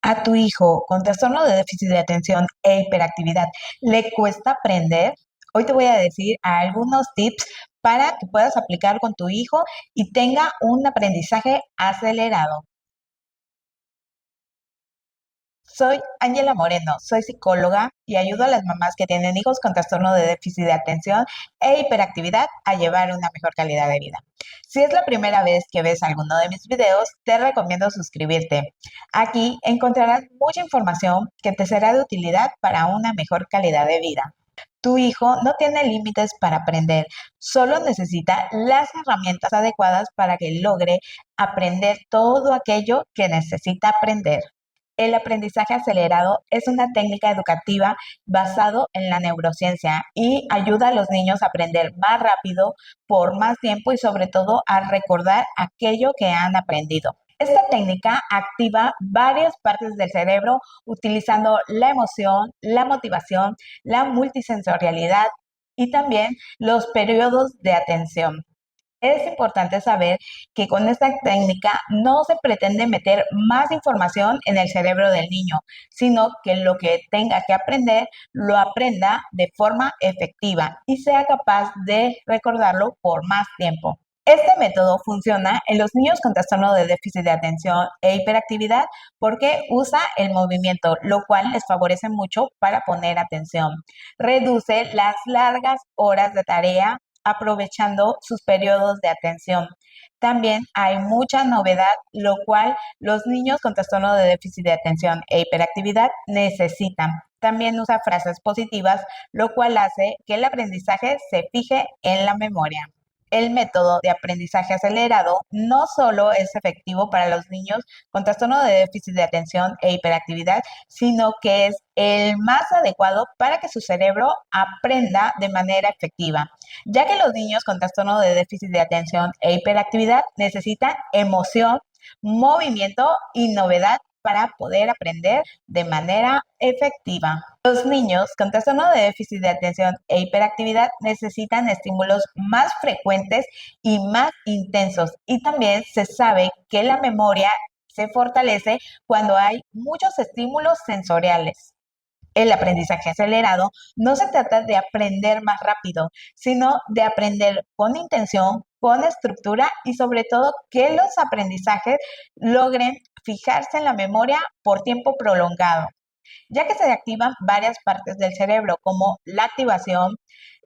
¿A tu hijo con trastorno de déficit de atención e hiperactividad le cuesta aprender? Hoy te voy a decir algunos tips para que puedas aplicar con tu hijo y tenga un aprendizaje acelerado. Soy Ángela Moreno, soy psicóloga y ayudo a las mamás que tienen hijos con trastorno de déficit de atención e hiperactividad a llevar una mejor calidad de vida. Si es la primera vez que ves alguno de mis videos, te recomiendo suscribirte. Aquí encontrarás mucha información que te será de utilidad para una mejor calidad de vida. Tu hijo no tiene límites para aprender, solo necesita las herramientas adecuadas para que logre aprender todo aquello que necesita aprender. El aprendizaje acelerado es una técnica educativa basado en la neurociencia y ayuda a los niños a aprender más rápido, por más tiempo y sobre todo a recordar aquello que han aprendido. Esta técnica activa varias partes del cerebro utilizando la emoción, la motivación, la multisensorialidad y también los periodos de atención. Es importante saber que con esta técnica no se pretende meter más información en el cerebro del niño, sino que lo que tenga que aprender lo aprenda de forma efectiva y sea capaz de recordarlo por más tiempo. Este método funciona en los niños con trastorno de déficit de atención e hiperactividad porque usa el movimiento, lo cual les favorece mucho para poner atención. Reduce las largas horas de tarea aprovechando sus periodos de atención. También hay mucha novedad, lo cual los niños con trastorno de déficit de atención e hiperactividad necesitan. También usa frases positivas, lo cual hace que el aprendizaje se fije en la memoria. El método de aprendizaje acelerado no solo es efectivo para los niños con trastorno de déficit de atención e hiperactividad, sino que es el más adecuado para que su cerebro aprenda de manera efectiva, ya que los niños con trastorno de déficit de atención e hiperactividad necesitan emoción, movimiento y novedad para poder aprender de manera efectiva. Los niños con trastorno de déficit de atención e hiperactividad necesitan estímulos más frecuentes y más intensos. Y también se sabe que la memoria se fortalece cuando hay muchos estímulos sensoriales. El aprendizaje acelerado no se trata de aprender más rápido, sino de aprender con intención, con estructura y sobre todo que los aprendizajes logren fijarse en la memoria por tiempo prolongado, ya que se activan varias partes del cerebro como la activación,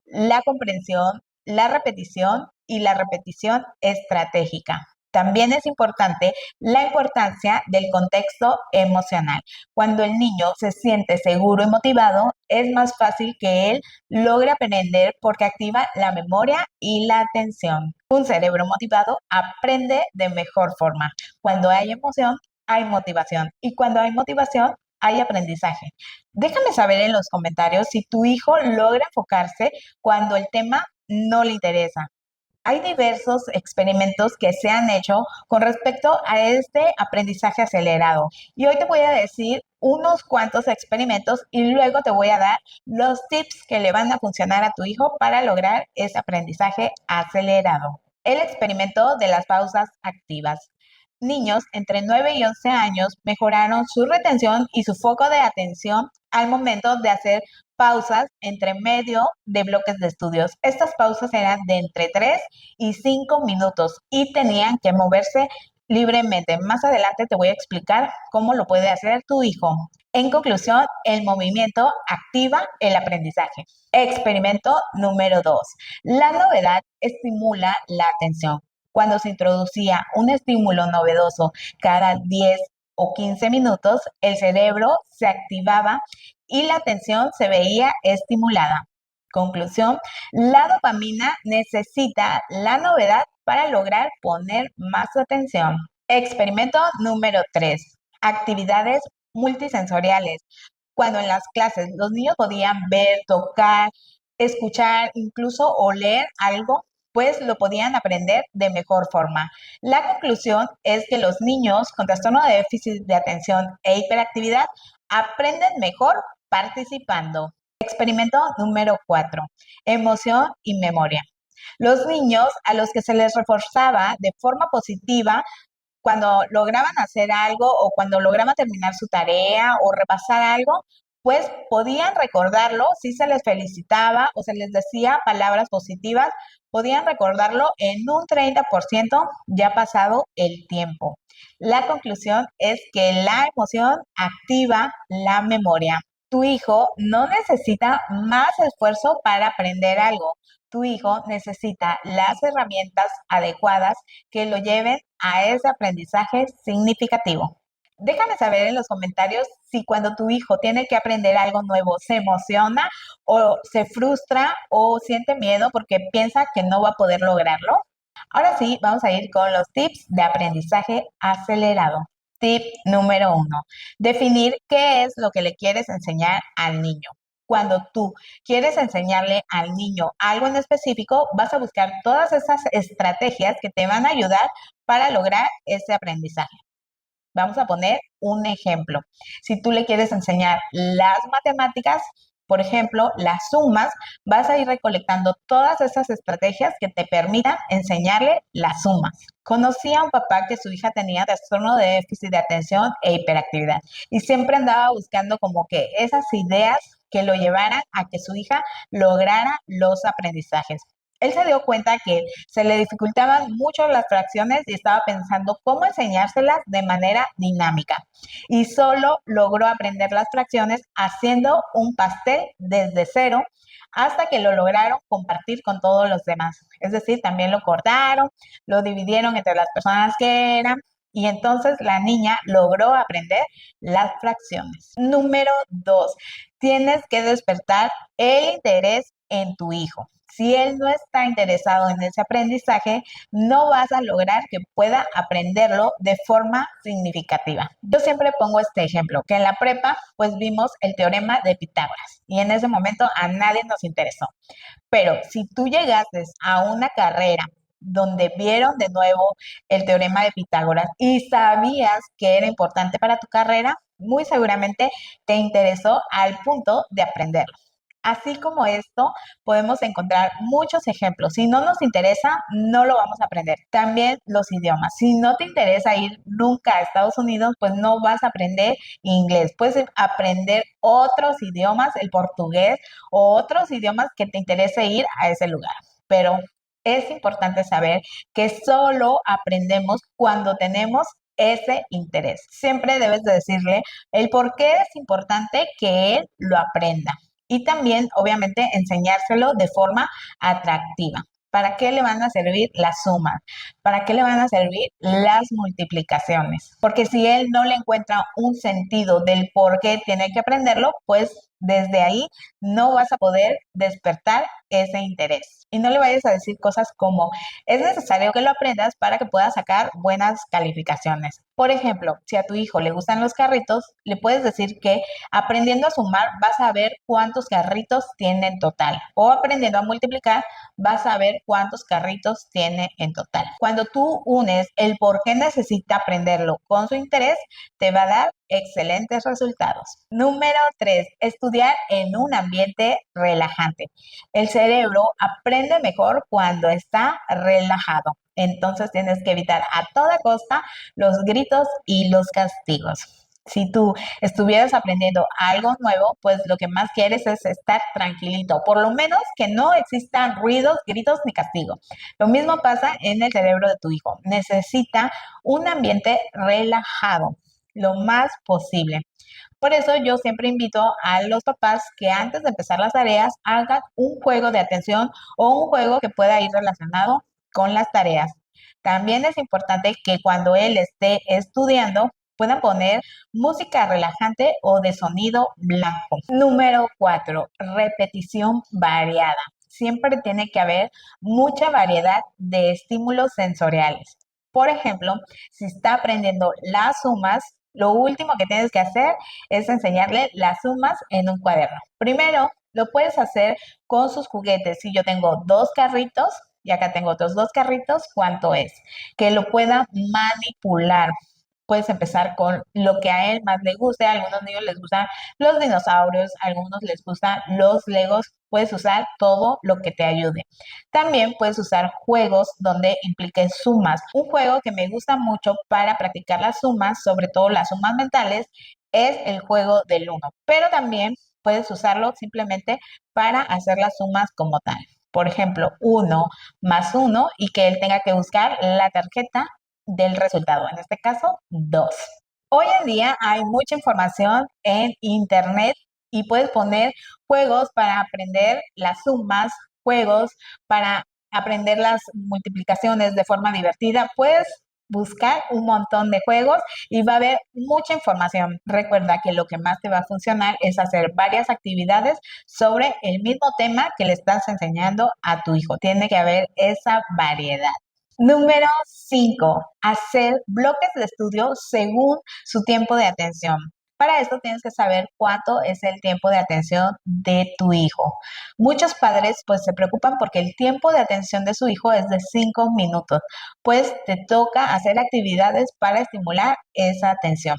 la comprensión, la repetición y la repetición estratégica. También es importante la importancia del contexto emocional. Cuando el niño se siente seguro y motivado, es más fácil que él logre aprender porque activa la memoria y la atención. Un cerebro motivado aprende de mejor forma. Cuando hay emoción, hay motivación. Y cuando hay motivación, hay aprendizaje. Déjame saber en los comentarios si tu hijo logra enfocarse cuando el tema no le interesa. Hay diversos experimentos que se han hecho con respecto a este aprendizaje acelerado. Y hoy te voy a decir unos cuantos experimentos y luego te voy a dar los tips que le van a funcionar a tu hijo para lograr ese aprendizaje acelerado. El experimento de las pausas activas. Niños entre 9 y 11 años mejoraron su retención y su foco de atención al momento de hacer pausas entre medio de bloques de estudios. Estas pausas eran de entre 3 y 5 minutos y tenían que moverse libremente. Más adelante te voy a explicar cómo lo puede hacer tu hijo. En conclusión, el movimiento activa el aprendizaje. Experimento número 2. La novedad estimula la atención. Cuando se introducía un estímulo novedoso cada 10 o 15 minutos, el cerebro se activaba y la atención se veía estimulada. Conclusión, la dopamina necesita la novedad para lograr poner más atención. Experimento número 3. Actividades multisensoriales. Cuando en las clases los niños podían ver, tocar, escuchar, incluso oler algo, pues lo podían aprender de mejor forma. La conclusión es que los niños con trastorno de déficit de atención e hiperactividad aprenden mejor participando. Experimento número 4. Emoción y memoria. Los niños a los que se les reforzaba de forma positiva Cuando lograban hacer algo o cuando lograban terminar su tarea o repasar algo, pues podían recordarlo, si se les felicitaba o se les decía palabras positivas, podían recordarlo en un 30% ya pasado el tiempo. La conclusión es que la emoción activa la memoria. Tu hijo no necesita más esfuerzo para aprender algo. Tu hijo necesita las herramientas adecuadas que lo lleven a ese aprendizaje significativo. Déjame saber en los comentarios si cuando tu hijo tiene que aprender algo nuevo se emociona o se frustra o siente miedo porque piensa que no va a poder lograrlo. Ahora sí, vamos a ir con los tips de aprendizaje acelerado. Tip número uno, definir qué es lo que le quieres enseñar al niño. Cuando tú quieres enseñarle al niño algo en específico, vas a buscar todas esas estrategias que te van a ayudar para lograr ese aprendizaje. Vamos a poner un ejemplo. Si tú le quieres enseñar las matemáticas, por ejemplo, las sumas, vas a ir recolectando todas esas estrategias que te permitan enseñarle las sumas. Conocí a un papá que su hija tenía trastorno de déficit de atención e hiperactividad y siempre andaba buscando como que esas ideas que lo llevaran a que su hija lograra los aprendizajes. Él se dio cuenta que se le dificultaban mucho las fracciones y estaba pensando cómo enseñárselas de manera dinámica. Y solo logró aprender las fracciones haciendo un pastel desde cero hasta que lo lograron compartir con todos los demás. Es decir, también lo cortaron, lo dividieron entre las personas que eran y entonces la niña logró aprender las fracciones. Número dos, tienes que despertar el interés en tu hijo. Si él no está interesado en ese aprendizaje, no vas a lograr que pueda aprenderlo de forma significativa. Yo siempre pongo este ejemplo, que en la prepa pues vimos el teorema de Pitágoras y en ese momento a nadie nos interesó. Pero si tú llegaste a una carrera donde vieron de nuevo el teorema de Pitágoras y sabías que era importante para tu carrera, muy seguramente te interesó al punto de aprenderlo. Así como esto, podemos encontrar muchos ejemplos. Si no nos interesa, no lo vamos a aprender. También los idiomas. Si no te interesa ir nunca a Estados Unidos, pues no vas a aprender inglés. Puedes aprender otros idiomas, el portugués o otros idiomas que te interese ir a ese lugar. Pero es importante saber que solo aprendemos cuando tenemos ese interés. Siempre debes de decirle el por qué es importante que él lo aprenda y también, obviamente, enseñárselo de forma atractiva. ¿Para qué le van a servir las sumas? ¿Para qué le van a servir las multiplicaciones? Porque si él no le encuentra un sentido del por qué tiene que aprenderlo, pues desde ahí no vas a poder despertar ese interés. Y no le vayas a decir cosas como, es necesario que lo aprendas para que puedas sacar buenas calificaciones. Por ejemplo, si a tu hijo le gustan los carritos, le puedes decir que aprendiendo a sumar vas a ver cuántos carritos tiene en total. O aprendiendo a multiplicar vas a ver cuántos carritos tiene en total. Cuando tú unes el por qué necesita aprenderlo con su interés, te va a dar excelentes resultados. Número 3, estudiar en un ambiente relajante. El cerebro aprende mejor cuando está relajado. Entonces tienes que evitar a toda costa los gritos y los castigos. Si tú estuvieras aprendiendo algo nuevo, pues lo que más quieres es estar tranquilito, por lo menos que no existan ruidos, gritos ni castigo. Lo mismo pasa en el cerebro de tu hijo. Necesita un ambiente relajado lo más posible. Por eso yo siempre invito a los papás que antes de empezar las tareas hagan un juego de atención o un juego que pueda ir relacionado con las tareas. También es importante que cuando él esté estudiando puedan poner música relajante o de sonido blanco. Número 4, repetición variada. Siempre tiene que haber mucha variedad de estímulos sensoriales. Por ejemplo, si está aprendiendo las sumas, lo último que tienes que hacer es enseñarle las sumas en un cuaderno. Primero, lo puedes hacer con sus juguetes. Si yo tengo dos carritos y acá tengo otros dos carritos, ¿cuánto es? Que lo pueda manipular. puedes empezar con lo que a él más le guste. A algunos niños les gustan los dinosaurios, a algunos les gustan los Legos. Puedes usar todo lo que te ayude. También puedes usar juegos donde impliquen sumas. Un juego que me gusta mucho para practicar las sumas, sobre todo las sumas mentales, es el juego del uno. Pero también puedes usarlo simplemente para hacer las sumas como tal. Por ejemplo, uno más uno y que él tenga que buscar la tarjeta del resultado, en este caso, 2. Hoy en día hay mucha información en Internet y puedes poner juegos para aprender las sumas, juegos para aprender las multiplicaciones de forma divertida. Puedes buscar un montón de juegos y va a haber mucha información. Recuerda que lo que más te va a funcionar es hacer varias actividades sobre el mismo tema que le estás enseñando a tu hijo. Tiene que haber esa variedad. Número 5, hacer bloques de estudio según su tiempo de atención. Para esto tienes que saber cuánto es el tiempo de atención de tu hijo. Muchos padres pues se preocupan porque el tiempo de atención de su hijo es de 5 minutos, pues te toca hacer actividades para estimular esa atención.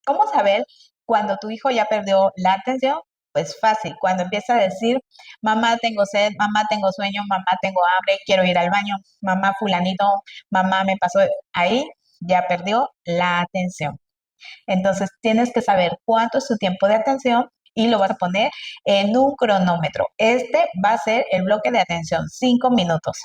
¿Cómo saber cuando tu hijo ya perdió la atención? Pues fácil, cuando empieza a decir, mamá tengo sed, mamá tengo sueño, mamá tengo hambre, quiero ir al baño, mamá fulanito, mamá me pasó, ahí ya perdió la atención. Entonces tienes que saber cuánto es tu tiempo de atención y lo vas a poner en un cronómetro. Este va a ser el bloque de atención, 5 minutos.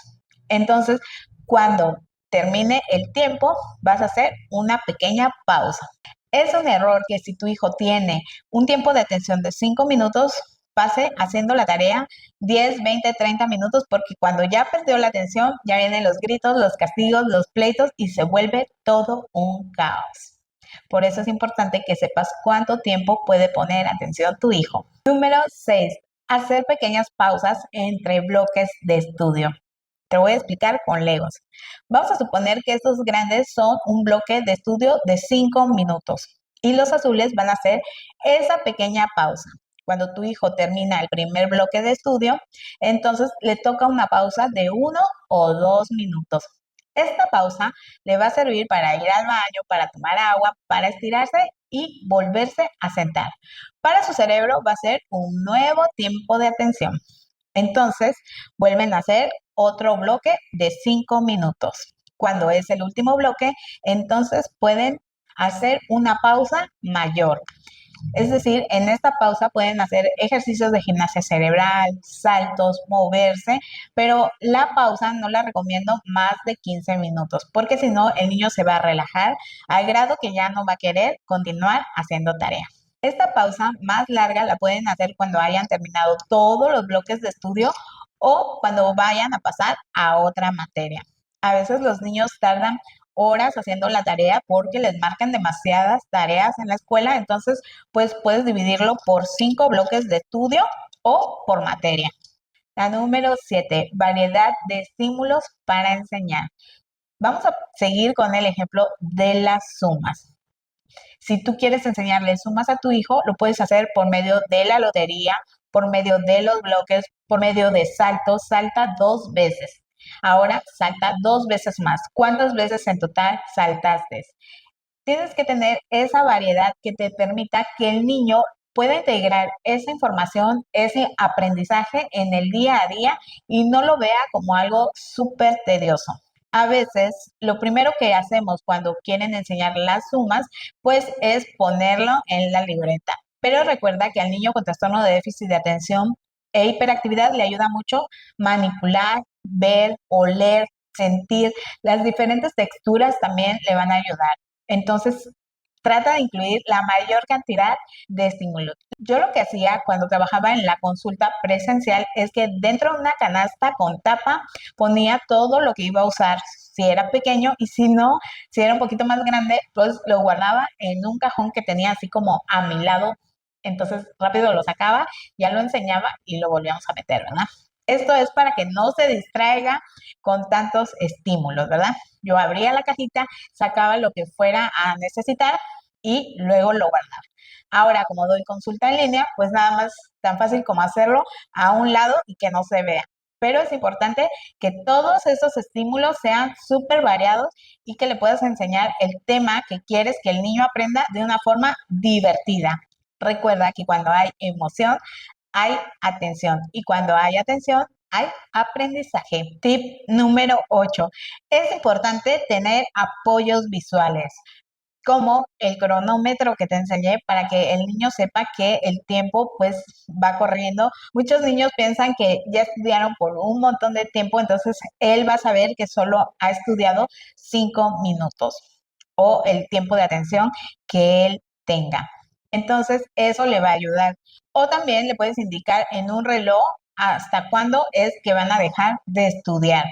Entonces, cuando termine el tiempo, vas a hacer una pequeña pausa. Es un error que si tu hijo tiene un tiempo de atención de 5 minutos, pase haciendo la tarea 10, 20, 30 minutos, porque cuando ya perdió la atención, ya vienen los gritos, los castigos, los pleitos y se vuelve todo un caos. Por eso es importante que sepas cuánto tiempo puede poner atención tu hijo. Número 6. Hacer pequeñas pausas entre bloques de estudio. Te voy a explicar con Legos. Vamos a suponer que estos grandes son un bloque de estudio de 5 minutos y los azules van a hacer esa pequeña pausa. Cuando tu hijo termina el primer bloque de estudio, entonces le toca una pausa de 1 o 2 minutos. Esta pausa le va a servir para ir al baño, para tomar agua, para estirarse y volverse a sentar. Para su cerebro va a ser un nuevo tiempo de atención. Entonces, vuelven a hacer otro bloque de 5 minutos. Cuando es el último bloque, entonces pueden hacer una pausa mayor. Es decir, en esta pausa pueden hacer ejercicios de gimnasia cerebral, saltos, moverse, pero la pausa no la recomiendo más de 15 minutos, porque si no, el niño se va a relajar al grado que ya no va a querer continuar haciendo tarea. Esta pausa más larga la pueden hacer cuando hayan terminado todos los bloques de estudio o cuando vayan a pasar a otra materia. A veces los niños tardan horas haciendo la tarea porque les marcan demasiadas tareas en la escuela, entonces pues puedes dividirlo por 5 bloques de estudio o por materia. La número 7, variedad de estímulos para enseñar. Vamos a seguir con el ejemplo de las sumas. Si tú quieres enseñarle sumas a tu hijo, lo puedes hacer por medio de la lotería, por medio de los bloques, por medio de saltos. Salta 2 veces. Ahora salta 2 veces más. ¿Cuántas veces en total saltaste? Tienes que tener esa variedad que te permita que el niño pueda integrar esa información, ese aprendizaje en el día a día y no lo vea como algo súper tedioso. A veces, lo primero que hacemos cuando quieren enseñar las sumas, pues es ponerlo en la libreta. Pero recuerda que al niño con trastorno de déficit de atención e hiperactividad le ayuda mucho manipular, ver, oler, sentir. Las diferentes texturas también le van a ayudar. Entonces, trata de incluir la mayor cantidad de estímulos. Yo lo que hacía cuando trabajaba en la consulta presencial es que dentro de una canasta con tapa ponía todo lo que iba a usar, si era pequeño y si no, si era un poquito más grande, pues lo guardaba en un cajón que tenía así como a mi lado. Entonces rápido lo sacaba, ya lo enseñaba y lo volvíamos a meter, ¿verdad? Esto es para que no se distraiga con tantos estímulos, ¿verdad? Yo abría la cajita, sacaba lo que fuera a necesitar y luego lo guardaba. Ahora, como doy consulta en línea, pues nada más tan fácil como hacerlo a un lado y que no se vea. pero es importante que todos esos estímulos sean súper variados y que le puedas enseñar el tema que quieres que el niño aprenda de una forma divertida. Recuerda que cuando hay emoción, hay atención y cuando hay atención, hay aprendizaje. Tip número 8. Es importante tener apoyos visuales como el cronómetro que te enseñé para que el niño sepa que el tiempo pues va corriendo. Muchos niños piensan que ya estudiaron por un montón de tiempo, entonces él va a saber que solo ha estudiado 5 minutos o el tiempo de atención que él tenga. Entonces eso le va a ayudar. O también le puedes indicar en un reloj hasta cuándo es que van a dejar de estudiar.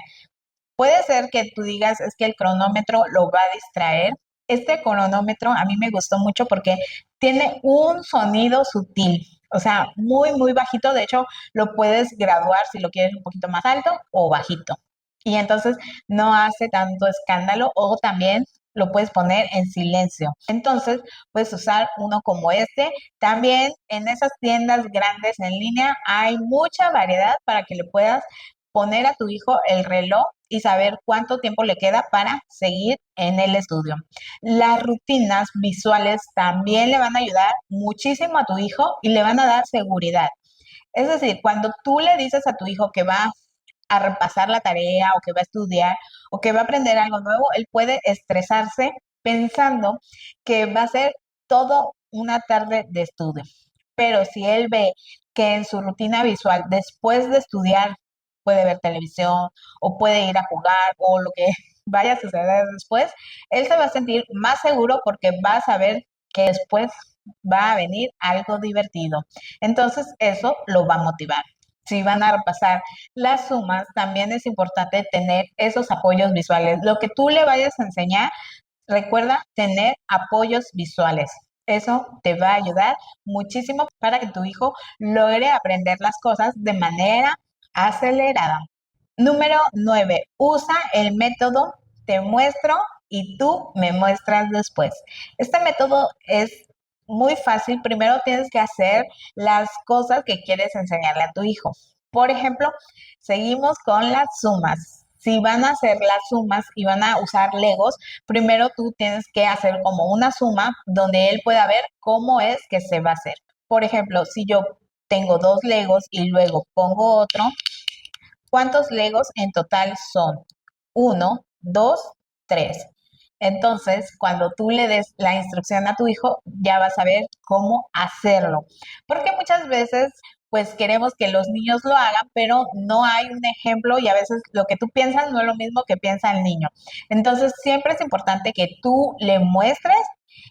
Puede ser que tú digas, es que el cronómetro lo va a distraer. Este cronómetro a mí me gustó mucho porque tiene un sonido sutil, o sea, muy, muy bajito. De hecho, lo puedes graduar si lo quieres un poquito más alto o bajito. Y entonces no hace tanto escándalo o también lo puedes poner en silencio. Entonces, puedes usar uno como este. También en esas tiendas grandes en línea hay mucha variedad para que le puedas poner a tu hijo el reloj y saber cuánto tiempo le queda para seguir en el estudio. Las rutinas visuales también le van a ayudar muchísimo a tu hijo y le van a dar seguridad. Es decir, cuando tú le dices a tu hijo que va a repasar la tarea o que va a estudiar o que va a aprender algo nuevo, él puede estresarse pensando que va a ser todo una tarde de estudio. Pero si él ve que en su rutina visual, después de estudiar, puede ver televisión o puede ir a jugar o lo que vaya a suceder después, él se va a sentir más seguro porque va a saber que después va a venir algo divertido. Entonces eso lo va a motivar. Si van a repasar las sumas, también es importante tener esos apoyos visuales. Lo que tú le vayas a enseñar, recuerda tener apoyos visuales. Eso te va a ayudar muchísimo para que tu hijo logre aprender las cosas de manera acelerada. Número 9. Usa el método te muestro y tú me muestras después. Este método es muy fácil. Primero tienes que hacer las cosas que quieres enseñarle a tu hijo. Por ejemplo, seguimos con las sumas. Si van a hacer las sumas y van a usar Legos, primero tú tienes que hacer como una suma donde él pueda ver cómo es que se va a hacer. Por ejemplo, si yo tengo dos Legos y luego pongo otro, ¿cuántos Legos en total son? Uno, dos, tres. Entonces, cuando tú le des la instrucción a tu hijo, ya vas a ver cómo hacerlo. Porque muchas veces, pues queremos que los niños lo hagan, pero no hay un ejemplo y a veces lo que tú piensas no es lo mismo que piensa el niño. Entonces, siempre es importante que tú le muestres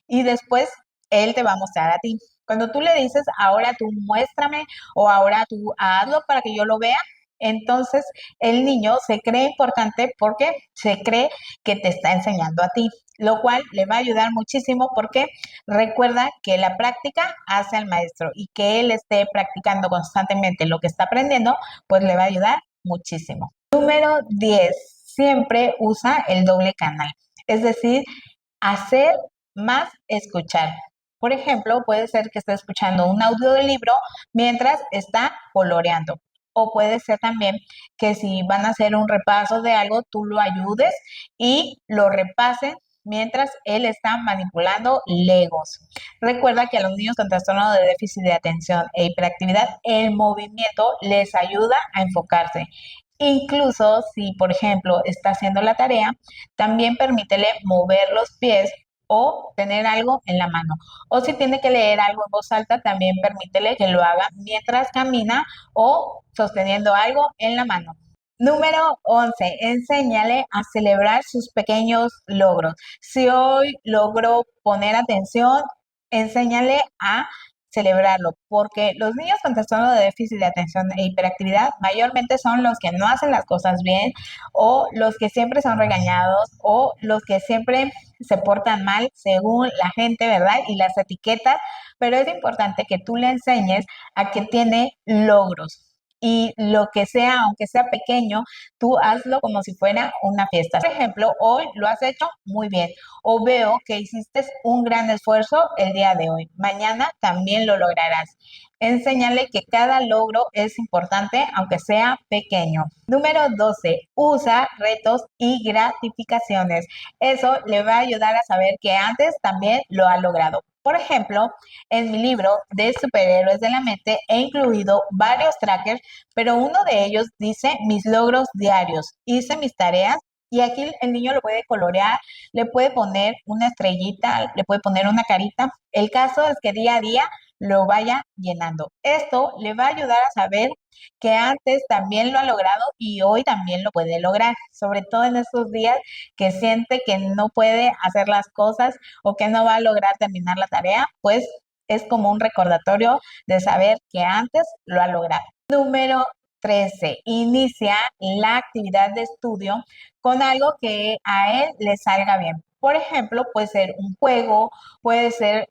y después él te va a mostrar a ti. Cuando tú le dices, ahora tú muéstrame o ahora tú hazlo para que yo lo vea, entonces el niño se cree importante porque se cree que te está enseñando a ti, lo cual le va a ayudar muchísimo porque recuerda que la práctica hace al maestro y que él esté practicando constantemente lo que está aprendiendo, pues le va a ayudar muchísimo. Número 10. Siempre usa el doble canal, es decir, hacer más escuchar. Por ejemplo, puede ser que esté escuchando un audio del libro mientras está coloreando. O puede ser también que si van a hacer un repaso de algo, tú lo ayudes y lo repasen mientras él está manipulando Legos. Recuerda que a los niños con trastorno de déficit de atención e hiperactividad, el movimiento les ayuda a enfocarse. Incluso si, por ejemplo, está haciendo la tarea, también permítele mover los pies o tener algo en la mano. O si tiene que leer algo en voz alta, también permítele que lo haga mientras camina o sosteniendo algo en la mano. Número 11. Enséñale a celebrar sus pequeños logros. Si hoy logró poner atención, enséñale a celebrarlo, porque los niños con trastorno de déficit de atención e hiperactividad mayormente son los que no hacen las cosas bien o los que siempre son regañados o los que siempre se portan mal según la gente, ¿verdad? Y las etiquetas, pero es importante que tú le enseñes a que tiene logros. y lo que sea, aunque sea pequeño, tú hazlo como si fuera una fiesta. Por ejemplo, hoy lo has hecho muy bien o veo que hiciste un gran esfuerzo el día de hoy. Mañana también lo lograrás. Enséñale que cada logro es importante, aunque sea pequeño. Número 12. Usa retos y gratificaciones. Eso le va a ayudar a saber que antes también lo ha logrado. Por ejemplo, en mi libro de superhéroes de la mente he incluido varios trackers, pero uno de ellos dice mis logros diarios. Hice mis tareas y aquí el niño lo puede colorear, le puede poner una estrellita, le puede poner una carita. El caso es que día a día lo vaya llenando. Esto le va a ayudar a saber que antes también lo ha logrado y hoy también lo puede lograr, sobre todo en estos días que siente que no puede hacer las cosas o que no va a lograr terminar la tarea, pues es como un recordatorio de saber que antes lo ha logrado. Número 13. Inicia la actividad de estudio con algo que a él le salga bien. Por ejemplo, puede ser un juego, puede ser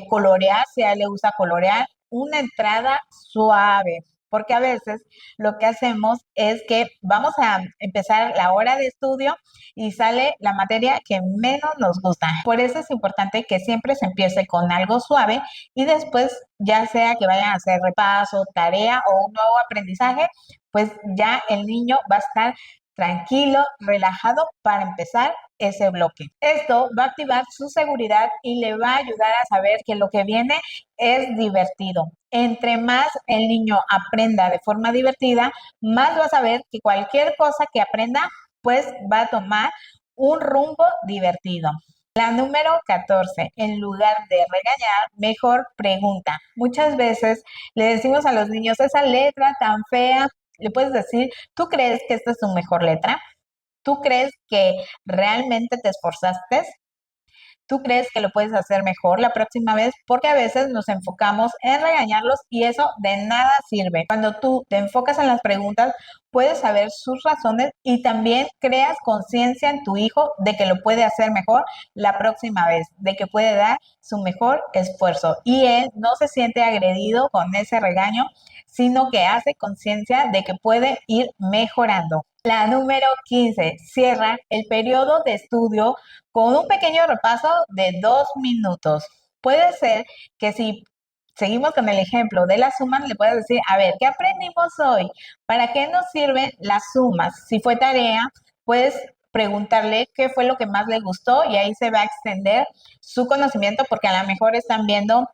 colorear, si a él le gusta colorear, una entrada suave, porque a veces lo que hacemos es que vamos a empezar la hora de estudio y sale la materia que menos nos gusta. Por eso es importante que siempre se empiece con algo suave y después, ya sea que vayan a hacer repaso, tarea o un nuevo aprendizaje, pues ya el niño va a estar tranquilo, relajado para empezar ese bloque. Esto va a activar su seguridad y le va a ayudar a saber que lo que viene es divertido. Entre más el niño aprenda de forma divertida, más va a saber que cualquier cosa que aprenda, pues va a tomar un rumbo divertido. La número 14, en lugar de regañar, mejor pregunta. Muchas veces le decimos a los niños, esa letra tan fea, le puedes decir, ¿tú crees que esta es tu mejor letra? ¿Tú crees que realmente te esforzaste? ¿Tú crees que lo puedes hacer mejor la próxima vez? Porque a veces nos enfocamos en regañarlos y eso de nada sirve. Cuando tú te enfocas en las preguntas, puedes saber sus razones y también creas conciencia en tu hijo de que lo puede hacer mejor la próxima vez, de que puede dar su mejor esfuerzo. Y él no se siente agredido con ese regaño, sino que hace conciencia de que puede ir mejorando. La número 15, cierra el periodo de estudio con un pequeño repaso de 2 minutos. Puede ser que si seguimos con el ejemplo de las sumas, le puedes decir, a ver, ¿qué aprendimos hoy? ¿Para qué nos sirven las sumas? Si fue tarea, puedes preguntarle qué fue lo que más le gustó y ahí se va a extender su conocimiento porque a lo mejor están viendo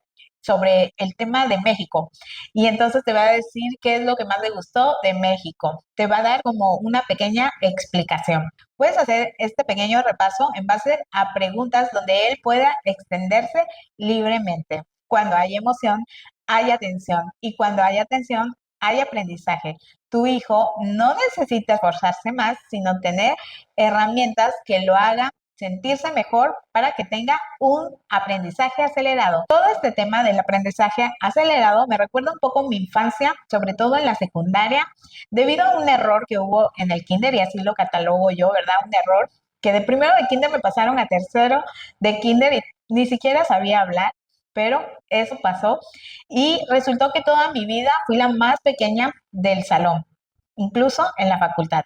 sobre el tema de México y entonces te va a decir qué es lo que más le gustó de México. Te va a dar como una pequeña explicación. Puedes hacer este pequeño repaso en base a preguntas donde él pueda extenderse libremente. Cuando hay emoción, hay atención y cuando hay atención, hay aprendizaje. Tu hijo no necesita esforzarse más, sino tener herramientas que lo hagan sentirse mejor para que tenga un aprendizaje acelerado. Todo este tema del aprendizaje acelerado me recuerda un poco mi infancia, sobre todo en la secundaria, debido a un error que hubo en el kinder, y así lo catalogo yo, ¿verdad? Un error que de primero de kinder me pasaron a tercero de kinder y ni siquiera sabía hablar, pero eso pasó y resultó que toda mi vida fui la más pequeña del salón, incluso en la facultad.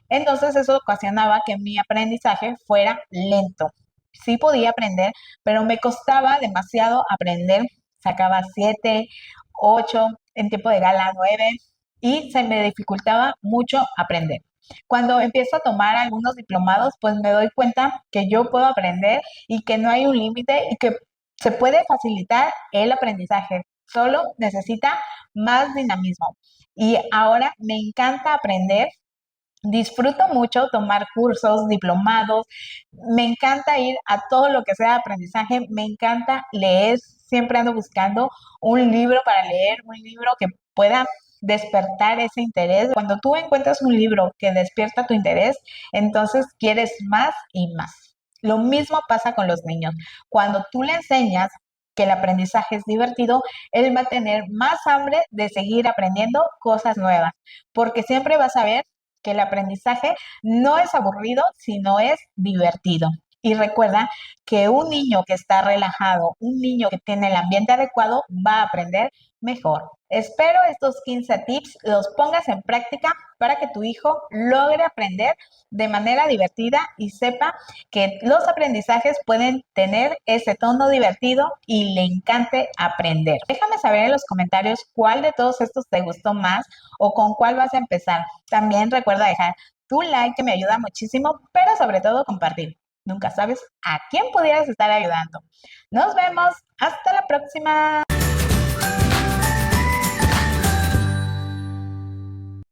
Entonces eso ocasionaba que mi aprendizaje fuera lento. Sí podía aprender, pero me costaba demasiado aprender. Sacaba 7, 8, en tiempo de gala 9 y se me dificultaba mucho aprender. Cuando empiezo a tomar algunos diplomados, pues me doy cuenta que yo puedo aprender y que no hay un límite y que se puede facilitar el aprendizaje. Solo necesita más dinamismo. Y ahora me encanta aprender. Disfruto mucho tomar cursos, diplomados, me encanta ir a todo lo que sea aprendizaje, me encanta leer, siempre ando buscando un libro para leer, un libro que pueda despertar ese interés. Cuando tú encuentras un libro que despierta tu interés, entonces quieres más y más. Lo mismo pasa con los niños. Cuando tú le enseñas que el aprendizaje es divertido, él va a tener más hambre de seguir aprendiendo cosas nuevas, porque siempre vas a ver que el aprendizaje no es aburrido, sino es divertido. Y recuerda que un niño que está relajado, un niño que tiene el ambiente adecuado, va a aprender mejor. Espero estos 15 tips los pongas en práctica para que tu hijo logre aprender de manera divertida y sepa que los aprendizajes pueden tener ese tono divertido y le encante aprender. Déjame saber en los comentarios cuál de todos estos te gustó más o con cuál vas a empezar. También recuerda dejar tu like que me ayuda muchísimo, pero sobre todo compartir. Nunca sabes a quién pudieras estar ayudando. Nos vemos. Hasta la próxima.